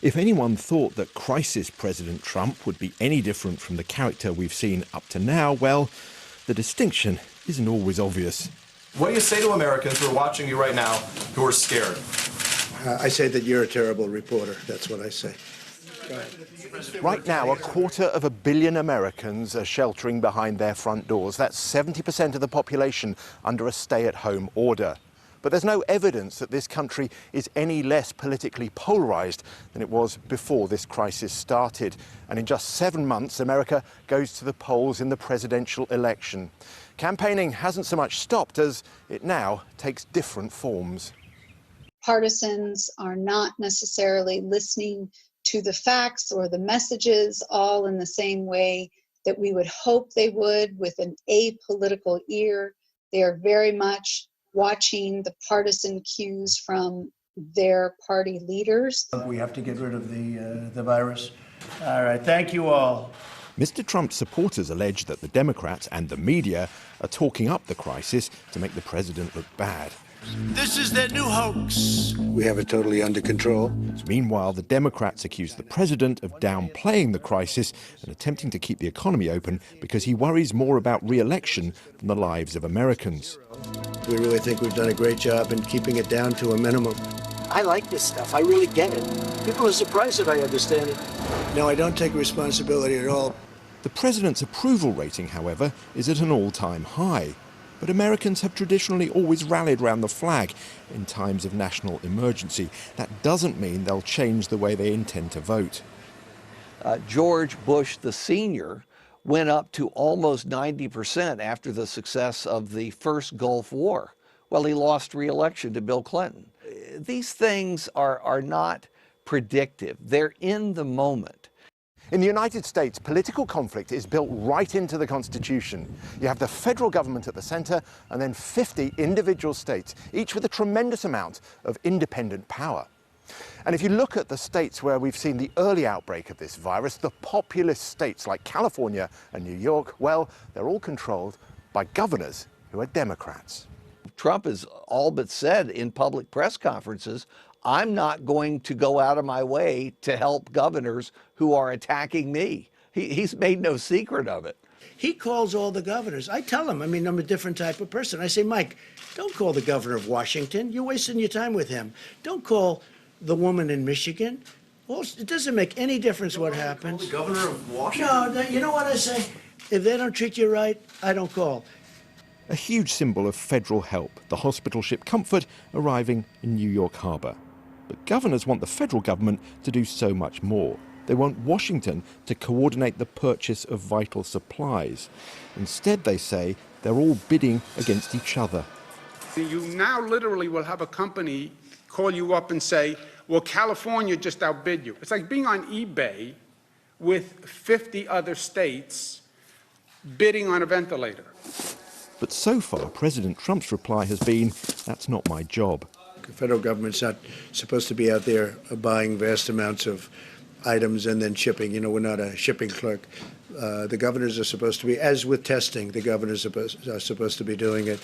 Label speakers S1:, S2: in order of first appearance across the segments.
S1: If anyone thought that crisis President Trump would be any different from the character we've seen up to now, well, the distinction isn't always obvious.
S2: What do you say to Americans who are watching you right now who are scared?
S3: I say that you're a terrible reporter. That's what I say.
S1: Right now, 250 million Americans are sheltering behind their front doors. That's 70% of the population under a stay-at-home order. But there's no evidence that this country is any less politically polarised than it was before this crisis started. And in just 7 months, America goes to the polls in the presidential election. Campaigning hasn't so much stopped as it now takes different forms.
S4: Partisans are not necessarily listening to the facts or the messages all in the same way that we would hope they would with an apolitical ear. They are very much watching the partisan cues from their party leaders.
S3: We have to get rid of the virus. All right, thank you all.
S1: Mr. Trump's supporters allege that the Democrats and the media are talking up the crisis to make the president look bad.
S5: This is their new hoax.
S3: We have it totally under control.
S1: Meanwhile, the Democrats accuse the president of downplaying the crisis and attempting to keep the economy open because he worries more about re-election than the lives of Americans.
S3: We really think we've done a great job in keeping it down to a minimum.
S6: I like this stuff. I really get it. People are surprised that I understand it.
S3: No, I don't take responsibility at all.
S1: The president's approval rating, however, is at an all-time high. But Americans have traditionally always rallied round the flag in times of national emergency. That doesn't mean they'll change the way they intend to vote.
S7: George Bush, the senior, went up to almost 90% after the success of the first Gulf War. Well, he lost re-election to Bill Clinton. These things are not predictive. They're in the moment.
S1: In the United States, political conflict is built right into the Constitution. You have the federal government at the centre and then 50 individual states, each with a tremendous amount of independent power. And if you look at the states where we've seen the early outbreak of this virus, the populous states like California and New York, well, they're all controlled by governors who are Democrats.
S7: Trump has all but said in public press conferences, I'm not going to go out of my way to help governors who are attacking me. He's made no secret of it.
S6: He calls all the governors. I tell him, I'm a different type of person. I say, Mike, don't call the governor of Washington. You're wasting your time with him. Don't call the woman in Michigan. Well, it doesn't make any difference what happens.
S2: The governor of Washington?
S6: No, you know what I say? If they don't treat you right, I don't call.
S1: A huge symbol of federal help, the hospital ship Comfort arriving in New York Harbor. But governors want the federal government to do so much more. They want Washington to coordinate the purchase of vital supplies. Instead, they say, they're all bidding against each other.
S8: You now literally will have a company call you up and say, well, California just outbid you. It's like being on eBay with 50 other states bidding on a ventilator.
S1: But so far, President Trump's reply has been, that's not my job.
S3: The federal government's not supposed to be out there buying vast amounts of items and then shipping. We're not a shipping clerk. The governors are supposed to be, as with testing, the governors are supposed to be doing it.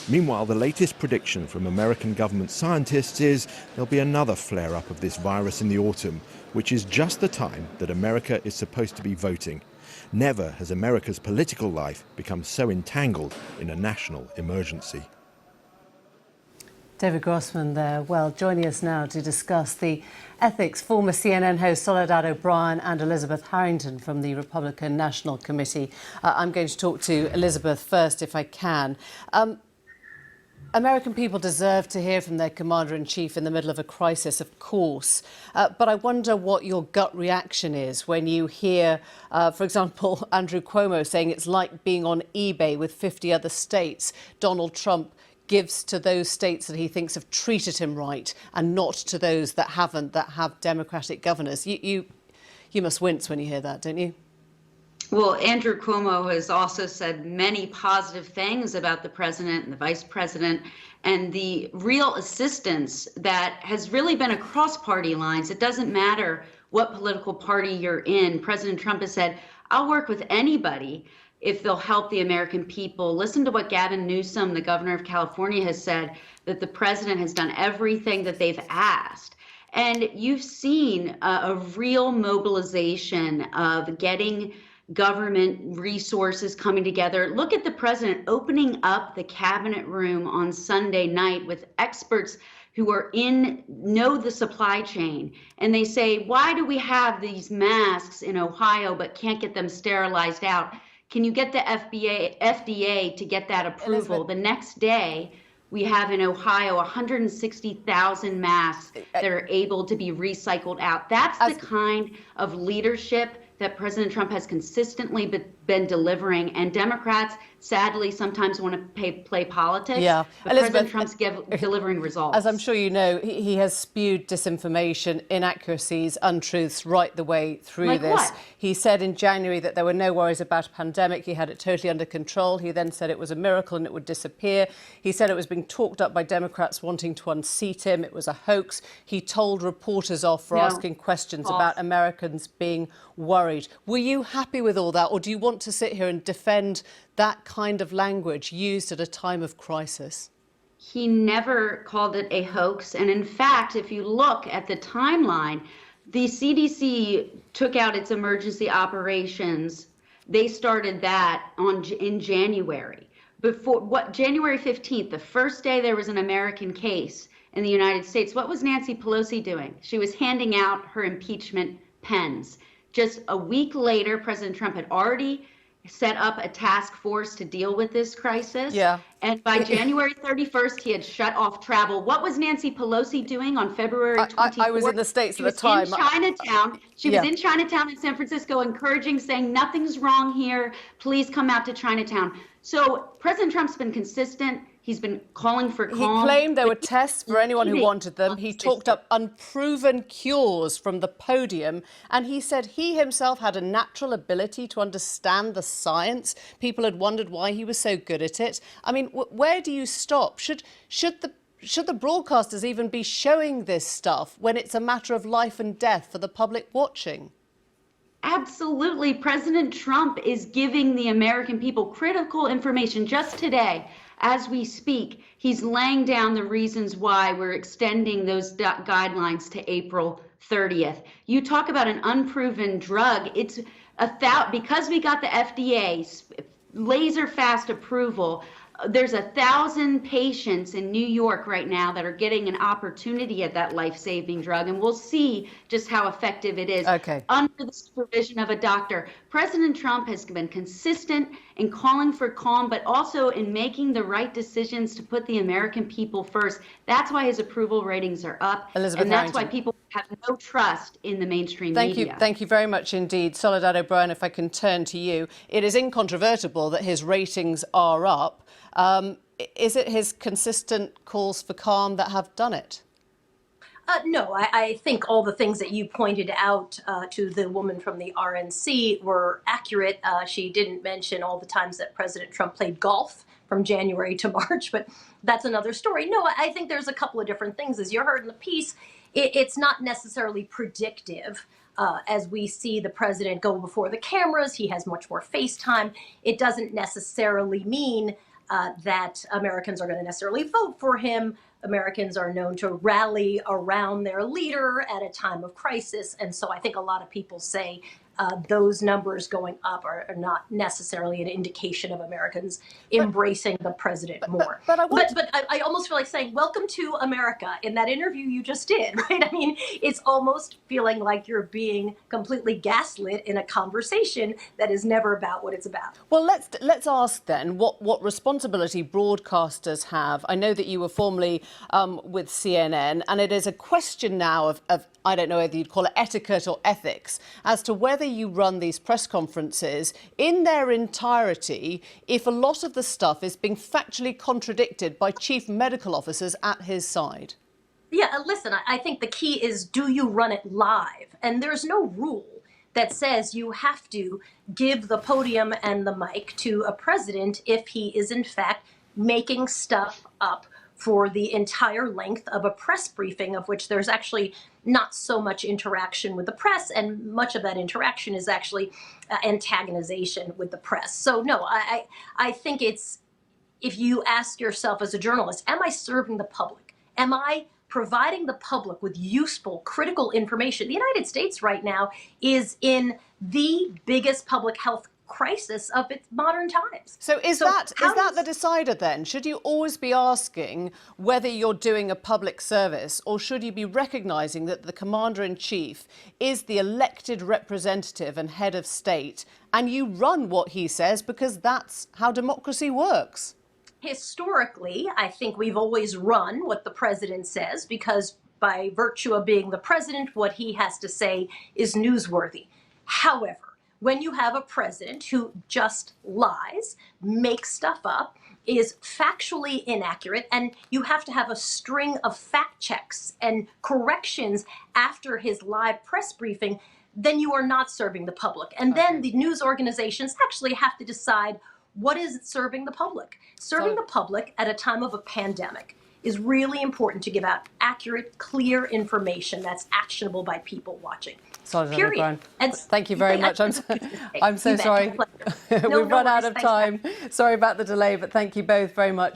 S1: Meanwhile, the latest prediction from American government scientists is there'll be another flare-up of this virus in the autumn, which is just the time that America is supposed to be voting. Never has America's political life become so entangled in a national emergency.
S9: David Grossman there. Well, joining us now to discuss the ethics, former CNN host Soledad O'Brien and Elizabeth Harrington from the Republican National Committee. I'm going to talk to Elizabeth first, if I can. American people deserve to hear from their commander-in-chief in the middle of a crisis, of course. But I wonder what your gut reaction is when you hear, for example, Andrew Cuomo saying it's like being on eBay with 50 other states. Donald Trump gives to those states that he thinks have treated him right and not to those that haven't, that have Democratic governors. You must wince when you hear that, don't you?
S10: Well, Andrew Cuomo has also said many positive things about the president and the vice president and the real assistance that has really been across party lines. It doesn't matter what political party you're in. President Trump has said, I'll work with anybody if they'll help the American people. Listen to what Gavin Newsom, the governor of California, has said, that the president has done everything that they've asked. And you've seen a real mobilization of getting government resources coming together. Look at the president opening up the cabinet room on Sunday night with experts who know the supply chain. And they say, why do we have these masks in Ohio but can't get them sterilized out? Can you get the FDA to get that approval?
S9: Elizabeth.
S10: The next day, we have in Ohio 160,000 masks that are able to be recycled out. That's the kind of leadership that President Trump has consistently been delivering, and Democrats sadly sometimes want to play politics.
S9: Yeah,
S10: but President Trump's delivering results.
S9: As I'm sure you know, he has spewed disinformation, inaccuracies, untruths right the way through
S10: Like
S9: this.
S10: what?
S9: He said in January that there were no worries about a pandemic. He had it totally under control. He then said it was a miracle and it would disappear. He said it was being talked up by Democrats wanting to unseat him. It was a hoax. He told reporters off for asking questions about Americans being worried. Were you happy with all that, or do you want to sit here and defend that kind of language used at a time of crisis?
S10: He never called it a hoax. And in fact, if you look at the timeline, the CDC took out its emergency operations. They started that in January. January 15th, the first day there was an American case in the United States, what was Nancy Pelosi doing? She was handing out her impeachment pens. Just a week later, President Trump had already set up a task force to deal with this crisis.
S9: Yeah.
S10: And by January 31st, he had shut off travel. What was Nancy Pelosi doing on February 24th?
S9: I was in the States at the time.
S10: She was in Chinatown. She was in Chinatown in San Francisco, encouraging, saying, nothing's wrong here. Please come out to Chinatown. So President Trump's been consistent. He's been calling for calm.
S9: He claimed there were tests for anyone who wanted them. He talked up unproven cures from the podium, and he said he himself had a natural ability to understand the science. People had wondered why he was so good at it. I mean, where do you stop? Should the broadcasters even be showing this stuff when it's a matter of life and death for the public watching?
S10: Absolutely. President Trump is giving the American people critical information. Just today, as we speak, he's laying down the reasons why we're extending those guidelines to April 30th. You talk about an unproven drug. It's because we got the FDA laser fast approval. There's 1,000 patients in New York right now that are getting an opportunity at that life-saving drug, and we'll see just how effective it is under the supervision of a doctor. President Trump has been consistent in calling for calm, but also in making the right decisions to put the American people first. That's why his approval ratings are up,
S9: Elizabeth
S10: and that's
S9: Harrington.
S10: why people have no trust in the mainstream media.
S9: Thank you very much indeed. Soledad O'Brien, if I can turn to you. It is incontrovertible that his ratings are up. Is it his consistent calls for calm that have done it?
S11: No, I think all the things that you pointed out to the woman from the RNC were accurate. She didn't mention all the times that President Trump played golf from January to March, but that's another story. No, I think there's a couple of different things. As you heard in the piece, it's not necessarily predictive. As we see the president go before the cameras, he has much more face time. It doesn't necessarily mean that Americans are going to necessarily vote for him. Americans are known to rally around their leader at a time of crisis. And so I think a lot of people say those numbers going up are not necessarily an indication of Americans embracing the president more. But I almost feel like saying, welcome to America in that interview you just did, right? I mean, it's almost feeling like you're being completely gaslit in a conversation that is never about what it's about.
S9: Well, let's ask then what responsibility broadcasters have. I know that you were formerly with CNN, and it is a question now of I don't know whether you'd call it etiquette or ethics, as to whether you run these press conferences in their entirety if a lot of the stuff is being factually contradicted by chief medical officers at his side.
S11: Yeah, listen, I think the key is, do you run it live? And there's no rule that says you have to give the podium and the mic to a president if he is in fact making stuff up for the entire length of a press briefing, of which there's actually not so much interaction with the press, and much of that interaction is actually antagonization with the press. So no, I think it's, if you ask yourself as a journalist, am I serving the public? Am I providing the public with useful, critical information. The United States right now is in the biggest public health crisis of its modern times.
S9: So is that the decider then? Should you always be asking whether you're doing a public service, or should you be recognising that the Commander-in-Chief is the elected representative and head of state, and you run what he says because that's how democracy works?
S11: Historically, I think we've always run what the president says because by virtue of being the president, what he has to say is newsworthy. However, when you have a president who just lies, makes stuff up, is factually inaccurate, and you have to have a string of fact checks and corrections after his live press briefing, then you are not serving the public. And then the news organizations actually have to decide what is serving the public. Serving the public at a time of a pandemic is really important to give out accurate, clear information that's actionable by people watching. Period.
S9: Thank you very much. I'm so sorry. We've run out of time. Sorry about the delay, but thank you both very much.